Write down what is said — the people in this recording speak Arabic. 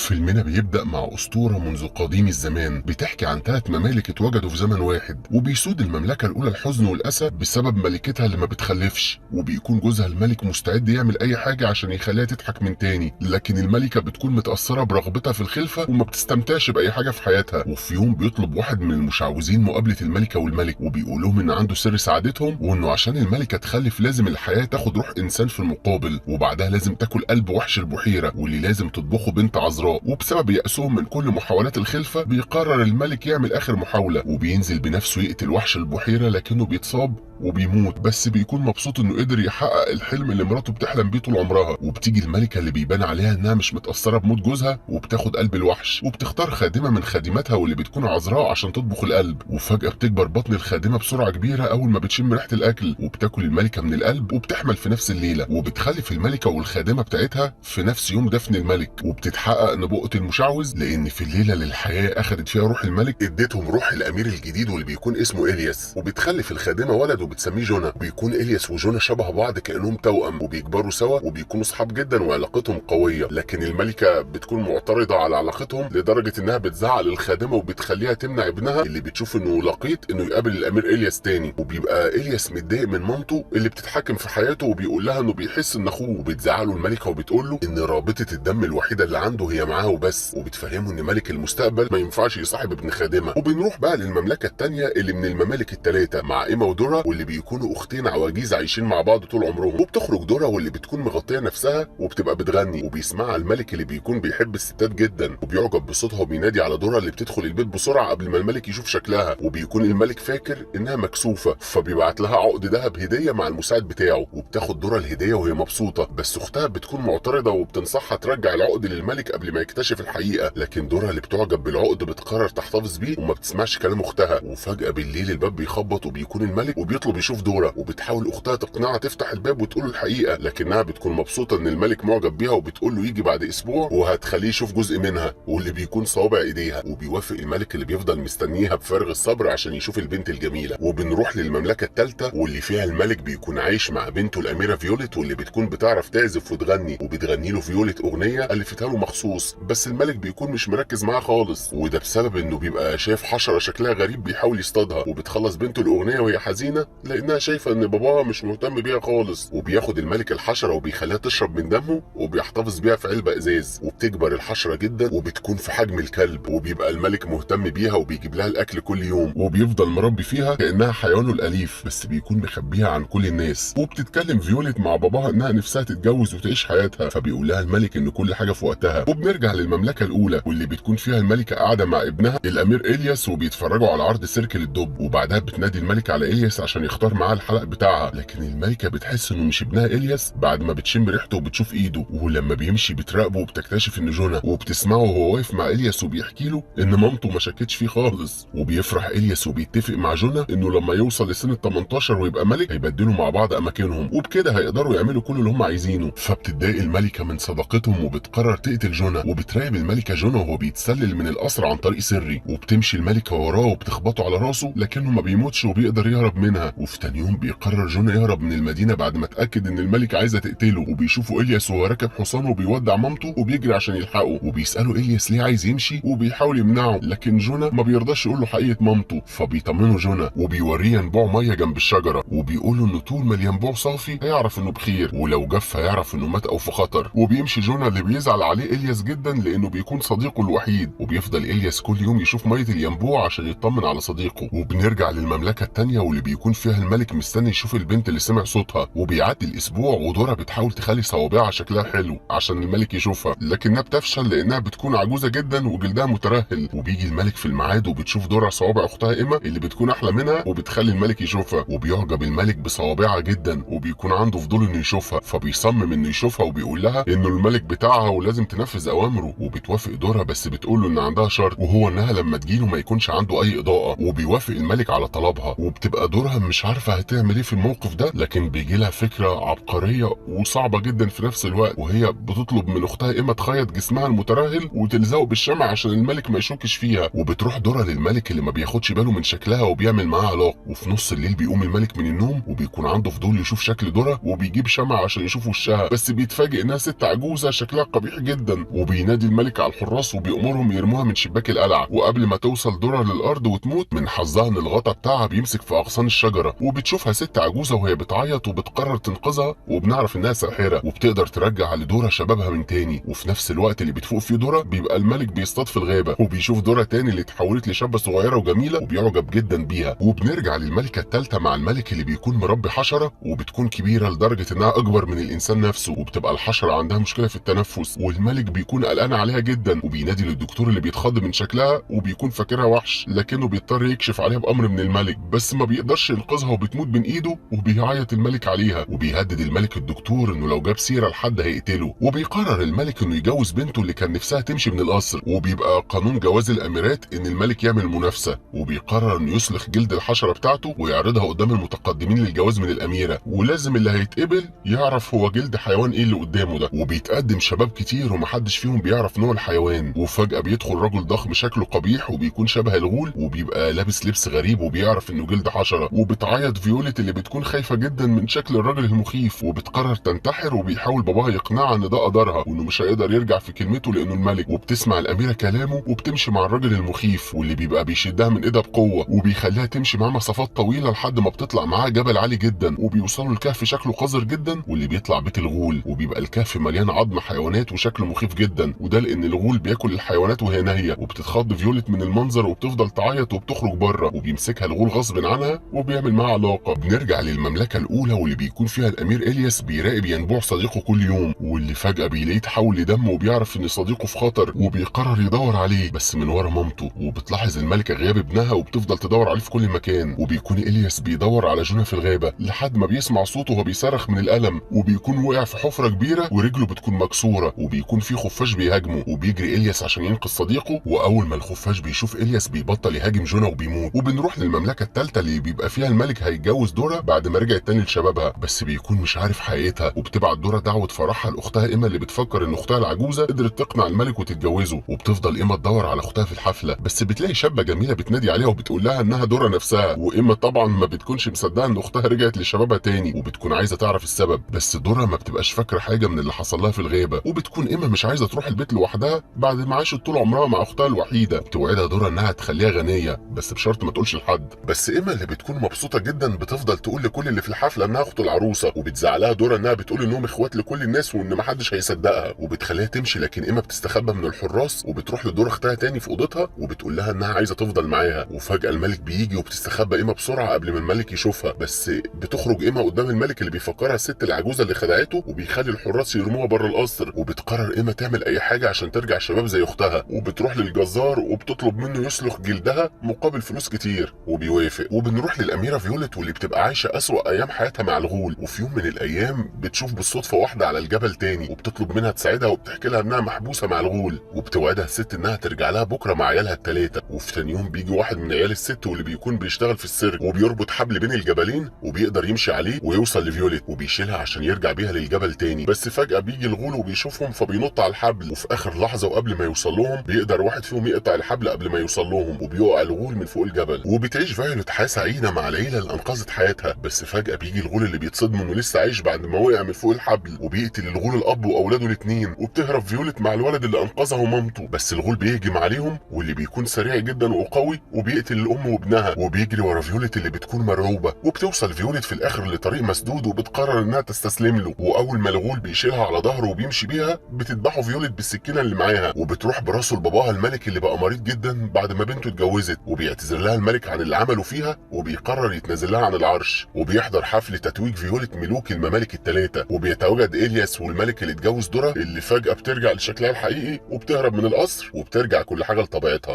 فيلمنا بيبدأ مع أسطورة منذ قديم الزمان بتحكي عن 3 ممالك اتوجدوا في زمن واحد، وبيسود المملكة الأولى الحزن والأسى بسبب ملكتها اللي ما بتخلفش، وبيكون جوزها الملك مستعد يعمل أي حاجة عشان يخليها تضحك من تاني، لكن الملكة بتكون متأثرة برغبتها في الخلفة وما بتستمتعش بأي حاجة في حياتها. وفي يوم بيطلب واحد من المشعوذين مقابلة الملكة والملك، وبيقول لهم إن عنده سر سعادتهم، وإنه عشان الملكة تخلف لازم الحياة تاخد روح إنسان في المقابل، وبعدها لازم تاكل قلب وحش البحيرة، واللي لازم تطبخه بنت عذراء. وبسبب يأسهم من كل محاولات الخلفة بيقرر الملك يعمل آخر محاولة، وبينزل بنفسه يقتل وحش البحيرة، لكنه بيتصاب وبيموت، بس بيكون مبسوط انه قدر يحقق الحلم اللي مراته بتحلم بيه طول عمرها. وبتيجي الملكة اللي بيبان عليها انها مش متأثرة بموت جوزها، وبتاخد قلب الوحش، وبتختار خادمة من خادماتها واللي بتكون عذراء عشان تطبخ القلب. وفجأة بتكبر بطن الخادمة بسرعة كبيرة اول ما بتشم ريحة الاكل، وبتاكل الملكة من القلب، وبتحمل في نفس الليلة، وبتخلف الملكة والخادمة بتاعتها في نفس يوم دفن الملك. وبتتحقق نبوءة المشعوذ، لان في الليلة اللي الحياة اخذت فيها روح الملك اديتهم روح الامير الجديد واللي بيكون اسمه إلياس. وبتخلف الخادمة ولد وبتسميه جونا. بيكون إلياس وجونا شبه بعض كأنهم توأم، وبيكبروا سوا وبيكونوا صحاب جدا وعلاقتهم قوية. لكن الملكة بتكون معترضة على علاقتهم لدرجة انها بتزعل الخادمة وبتخليها تمنع ابنها اللي بتشوف انه لقيط انه يقابل الامير إلياس تاني. وبيبقى إلياس متضايق من مامته اللي بتتحكم في حياته، وبيقول لها انه بيحس ان اخوه. وبتزعله الملكة وبتقول له ان رابطة الدم الوحيدة اللي عنده هي معاه وبس، وبتفهمه ان ملك المستقبل ما ينفعش يصاحب ابن خادمة. وبنروح بقى للمملكة التانية اللي من الممالك الثلاثة مع إيما ودورا، واللي بيكونوا اختين عواجيز عايشين مع بعض طول عمرهم. وبتخرج دورا واللي بتكون مغطيه نفسها وبتبقى بتغني، وبيسمعها الملك اللي بيكون بيحب الستات جدا، وبيعجب بصوتها وبينادي على دورا اللي بتدخل البيت بسرعه قبل ما الملك يشوف شكلها. وبيكون الملك فاكر انها مكسوفه، فبيبعت لها عقد ذهب هديه مع المساعد بتاعه. وبتاخد دورا الهديه وهي مبسوطه، بس اختها بتكون معترضه وبتنصحها ترجع العقد للملك قبل ما يكتشف الحقيقه. لكن دورا اللي بتعجب بالعقد بتقرر تحتفظ بيه وما بتسمعش كلام اختها. وفجاه بالليل الباب بيخبط وبيكون الملك وبيطلب يشوف دورا، وبتحاول اختها تقنعها تفتح الباب وتقول له الحقيقه، لكنها بتكون مبسوطه ان الملك معجب بيها، وبتقول له يجي بعد اسبوع وهتخليه يشوف جزء منها واللي بيكون صوابع ايديها. وبيوافق الملك اللي بيفضل مستنيها بفارغ الصبر عشان يشوف البنت الجميله. وبنروح للمملكه الثالثه واللي فيها الملك بيكون عايش مع بنته الاميره فيوليت، واللي بتكون بتعرف تعزف وتغني، وبتغني له فيوليت اغنيه الفتها له مخصوص، بس الملك بيكون مش مركز معاها خالص، وده بسبب انه بيبقى شايف حشره شكلها غريب بيحاول يصطادها. وبتخلص بنته الاغنيه وهي حزينه لانها شايفه ان باباها مش مهتم بيها خالص. وبياخد الملك الحشره وبيخليها تشرب من دمه، وبيحتفظ بيها في علبه ازاز. وبتكبر الحشره جدا وبتكون في حجم الكلب، وبيبقى الملك مهتم بيها وبيجيب لها الاكل كل يوم، وبيفضل مربي فيها كانها حيوانه الاليف، بس بيكون مخبيها عن كل الناس. وبتتكلم فيوليت مع باباها انها نفسها تتجوز وتعيش حياتها، فبيقول لها الملك ان كل حاجه في وقتها. وبنرجع للمملكه الاولى واللي بتكون فيها الملكه قاعده مع ابنها الامير إلياس، وبيتفرجوا على عرض سيرك للدب. وبعدها بتنادي الملك على إلياس عشان يختار معاه الحلق بتاعها، لكن الملكه بتحس انه مش ابنها إلياس بعد ما بتشم ريحته وبتشوف ايده. ولما بيمشي بتراقبه وبتكتشف ان جونا، وبتسمعه وهو واقف مع إلياس وبيحكي له ان مامته ما شكتش فيه خالص. وبيفرح إلياس وبيتفق مع جونا انه لما يوصل لسن ال 18 ويبقى ملك هيبدلوا مع بعض اماكنهم، وبكده هيقدروا يعملوا كل اللي هم عايزينه. فبتتضايق الملكه من صداقتهم وبتقرر تقتل جونا. وبتراقب الملكه جونا وهو بيتسلل من القصر عن طريق سري، وبتمشي الملكه وراه وبتخبطه على راسه لكنه ما بيموتش وبيقدر يهرب منها. وفي تاني يوم بيقرر جونا يهرب من المدينه بعد ما اتاكد ان الملكه عايزه تقتله. وبيشوفوا إلياس وهو راكب حصانه وبيودع مامته وبيجري عشان يلحقه. وبيسالوا إلياس ليه عايز يمشي وبيحاول يمنعه، لكن جونا ما بيرضاش يقول له حقيقه مامته. فبيطمنه جونا وبيوريه ينبوع ميه جنب الشجره، وبيقولوا انه طول ما الينبوع صافي هيعرف انه بخير، ولو جف هيعرف انه مات او في خطر. وبيمشي جونا اللي بيزعل عليه إلياس جدا لانه بيكون صديقه الوحيد. وبيفضل إلياس كل يوم يشوف ميه الينبوع عشان يطمن على صديقه. وبنرجع للمملكه الثانيه واللي بيكون فيها الملك مستني يشوف البنت اللي سمع صوتها. وبيعدي الاسبوع ودورا بتحاول تخلي صوابعها شكلها حلو عشان الملك يشوفها، لكنها بتفشل لانها بتكون عجوزه جدا وجلدها مترهل. وبيجي الملك في الميعاد وبتشوف دورا صوابع اختها إيما اللي بتكون احلى منها وبتخلي الملك يشوفها. وبيعجب الملك بصوابعها جدا وبيكون عنده فضول انه يشوفها، فبيصمم انه يشوفها وبيقول لها انه الملك بتاعها ولازم تنفذ اوامره. وبتوافق دورا بس بتقول له ان عندها شرط، وهو انها لما تجيله ما يكونش عنده اي اضاءه. وبيوافق الملك على طلبها، وبتبقى دورها مش عارفه هتعمل ايه في الموقف ده، لكن بيجي لها فكره عبقريه وصعبه جدا في نفس الوقت، وهي بتطلب من اختها إيما تخيط جسمها المترهل وتلزقه بالشمع عشان الملك ما يشكش فيها. وبتروح دورا للملك اللي ما بياخدش باله من شكلها وبيعمل معاها علاقه. وفي نص الليل بيقوم الملك من النوم وبيكون عنده فضول يشوف شكل دورا، وبيجيب شمع عشان يشوف وشها، بس بيتفاجئ انها ست عجوزه شكلها قبيح جدا. وبينادي الملك على الحراس وبيأمرهم يرموها من شباك القلعه، وقبل ما توصل دورة للارض وتموت من حظها ان الغطا بتاعها بيمسك في اغصان الشجره، وبتشوفها ست عجوزه وهي بتعيط وبتقرر تنقذها، وبنعرف انها ساحره وبتقدر ترجع لدورة شبابها من تاني. وفي نفس الوقت اللي بتفوق فيه دورة بيبقى الملك بيصطاد في الغابه وبيشوف دورة تاني اللي اتحولت لشابه صغيره وجميله وبيعجب جدا بيها. وبنرجع للملكه الثالثه مع الملك اللي بيكون مربي حشره وبتكون كبيره لدرجه انها اكبر من الانسان نفسه، وبتبقى الحشره عندها مشكله في التنفس، والملك بيكون قلقان عليها جدا وبينادي للدكتور اللي بيتخض من شكلها وبيكون فاكرها وحش، لكنه بيضطر يكشف عليها بامر من الملك، بس ما بيقدرش ينقذها وبتموت بين ايده، وبيعيط الملك عليها وبيهدد الملك الدكتور انه لو جاب سيره لحد هيقتله. وبيقرر الملك انه يجوز بنته اللي كان نفسها تمشي من القصر، وبيبقى قانون جواز الاميرات ان الملك يعمل منافسه، وبيقرر انه يسلخ جلد الحشره بتاعته ويعرضها قدام المتقدمين للجواز من الاميره، ولازم اللي هيتقبل يعرف هو جلد حيوان ايه اللي قدامه ده. وبيتقدم شباب كتير ومحدش فيهم بيعرف نوع الحيوان، وفجاه بيدخل رجل ضخم شكله قبيح وبيكون شبه الغول وبيبقى لابس لبس غريب وبيعرف انه جلد حشره، وبتعيط فيوليت اللي بتكون خايفه جدا من شكل الراجل المخيف، وبتقرر تنتحر، وبيحاول باباها يقنعها ان ده قدرها وانه مش هيقدر يرجع في كلمته لانه الملك. وبتسمع الاميره كلامه وبتمشي مع الراجل المخيف واللي بيبقى بيشدها من ايدها بقوه وبيخليها تمشي معاه مسافات طويله لحد ما بتطلع معاه جبل عالي جدا، وبيوصلوا الكهف شكله قذر جدا واللي بيطلع بيت الغول، وبيبقى الكهف مليان عظم حيوانات وشكله مخيف جدا، وده لان الغول بياكل الحيوانات وهي ناهيه. وبتتخض فيوليت من المنظر وبتفضل تعيط وبتخرج بره، وبيمسكها الغول غصب عنها وبيعمل معاها علاقه. بنرجع للمملكه الاولى واللي بيكون فيها الامير الياس بيراقب ينبوع صديقه كل يوم، واللي فجاه بيلاقيه تحول لدم وبيعرف ان صديقه في خطر، وبيقرر يدور عليه بس من ورا مامته. وبتلاحظ الملكه غياب ابنها وبتفضل تدور عليه في كل مكان، وبيكون الياس بيدور على جونا في الغابه لحد ما بيسمع صوته وهو بيصرخ من الالم، وبيكون وقع في حفره كبيره ورجله بتكون مكسوره، وبيكون في خفاش بيهاجمه، وبيجري الياس عشان ينقذ صديقه، واول ما الخفاش بيشوف الياس بيبطل يهاجم جونا وبيموت. وبنروح للمملكه الثالثه اللي بيبقى فيها الملك هيتجوز دورة بعد ما رجعت تاني لشبابها، بس بيكون مش عارف حقيقتها، وبتبعت دورة دعوه فرحها لاختها ايما اللي بتفكر ان اختها العجوزه قدرت تقنع الملك وتتجوزه. وبتفضل ايما تدور على اختها في الحفله، بس بتلاقي شابه جميله بتنادي عليها وبتقول لها انها دورة نفسها، وايما طبعا ما بتكونش مصدقه ان اختها رجعت لشبابها تاني، وبتكون عايزه تعرف السبب، بس دورة ما بتبقاش فاكره حاجه من اللي حصل لها في الغابه. وبتكون ايما مش عايزه تروح البيت لوحدها بعد ما عاشت طول عمرها مع اختها الوحيده، بتوعدها دورة انها تخليها غنيه بس بشرط ما تقولش لحد. بس ايما اللي بتكون مبسوطه جدا بتفضل تقول لكل اللي في الحفله انها اخت العروسه، وبتزعلها دورة انها بتقول انهم اخوات لكل الناس وان ما حدش هيصدقها، وبتخليها تمشي، لكن ايما بتستخبى من الحراس وبتروح لدورة اختها تاني في اوضتها وبتقول لها انها عايزه تفضل معاها. وفجاه الملك بيجي وبتستخبى ايما بسرعه قبل ما الملك يشوفها، بس بتخرج ايما قدام الملك اللي بيفكرها الست العجوزه اللي خدعته وبيخلي الحراس يرموها بره القصر. وبتقرر ايما تعمل اي حاجه عشان ترجع شباب زي اختها، وبتروح للجزار وبتطلب منه يسلخ جلدها مقابل فلوس كتير وبيوافق. وبنروح للاميره فيوليت واللي بتبقى عايشه اسوأ ايام حياتها مع الغول، وفي يوم من الايام بتشوف بالصدفه واحده على الجبل تاني وبتطلب منها تساعدها وبتحكي لها انها محبوسه مع الغول، وبتوعدها الست انها ترجع لها بكره مع عيالها الثلاثه. وفي تاني يوم بيجي واحد من عيال الست واللي بيكون بيشتغل في السيرك وبيربط حبل بين الجبلين وبيقدر يمشي عليه ويوصل لفيوليت وبيشيلها عشان يرجع بيها للجبل تاني، بس فجاه بيجي الغول وبيشوفهم فبينط على الحبل، وفي اخر لحظه وقبل ما يوصل لهم بيقدر واحد فيهم يقطع الحبل قبل ما يوصل لهم وبيقع الغول من فوق الجبل. وبتعيش فيوليت حياه سعيده مع العيله اللي انقذت حياتها، بس فجاه بيجي الغول اللي بيتصدم انه لسه عايش بعد ما وقع من فوق الحبل وبيقتل الغول الاب واولاده الاثنين، وبتهرب فيوليت مع الولد اللي انقذها ومامته، بس الغول بيهجم عليهم واللي بيكون سريع جدا وقوي وبيقتل الام وابنها وبيجري ورا فيوليت اللي بتكون مرعوبه. وبتوصل فيوليت في الاخر لطريق مسدود وبتقرر انها تستسلم له، واول ما الغول بيشيلها على ظهره وبيمشي بيها بتذبحه فيوليت بالسكينه اللي معاها، وبتروح براسه لباباها الملك اللي بقى مريض جدا بعد ما بنته اتجوزت، وبيعتذر لها الملك عن اللي عمله فيها وبيقرر يتنازل لها عن العرش. وبيحضر حفل تتويج فيوليت ملوك الممالك الثلاثه، وبيتواجد الياس والملك اللي اتجوز دورة اللي فجاه بترجع لشكلها الحقيقي وبتهرب من القصر وبترجع كل حاجه لطبيعتها.